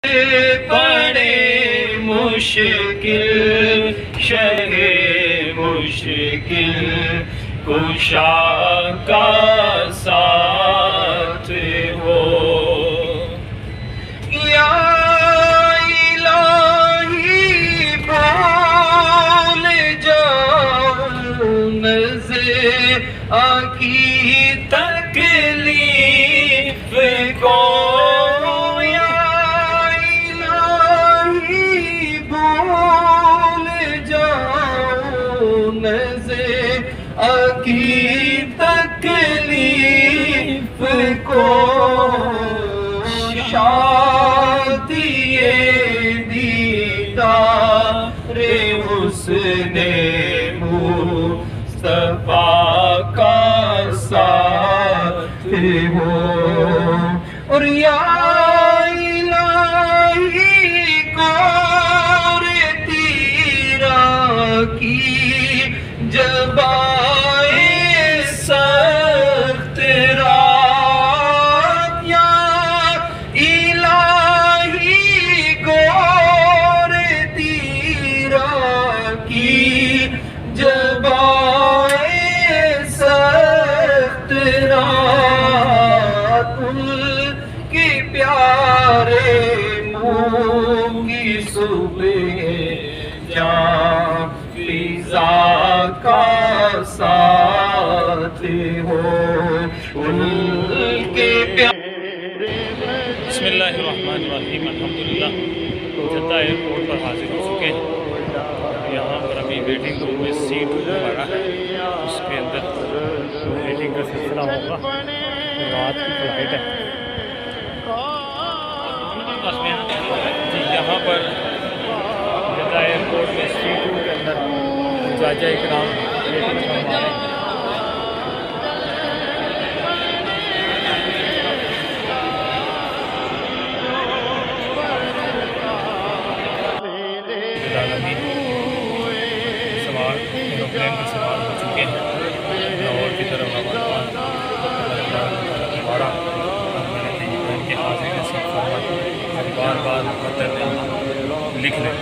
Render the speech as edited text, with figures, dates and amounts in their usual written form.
بڑے مشکل شہ مشکل کشا کا ساتھ ہو یا الہی بھول جاؤں نظر کی تکلیف کو یا الہی بھول جاؤں نظر کی تکلیف کو شادی دیدار حسن مصطفیٰ کا ساتھ ہو اور یا الہی کور تیرا کی جبائے سخت رات یا الہی گور تیرا کی جبائے سخت رات ان کی پیارے منہ کی صبح جان فضا کا ساتھ ہو ان کے پیارے. بسم اللہ الرحمن الرحیم. الحمدللہ جدہ ایئرپورٹ پر حاضر ہو چکے ہیں. یہاں پر ابھی ویٹنگ روم میں سیٹ بھرا ہے, اس کے اندر ویٹنگ کا سلسلہ ہوگا. رات کی فلائٹ ہے جی. یہاں پر جدہ ایئرپورٹ میں سیٹ روم کے اندر زوجہ اکرام ویٹنگ فرما رہے ہیں. سوار ایروپلین میں سوار ہو چکے ہیں لاہور کی طرف روانہ. کے حاضر نصیب فرمائے. بار بار مقدر نے لکھ لیں.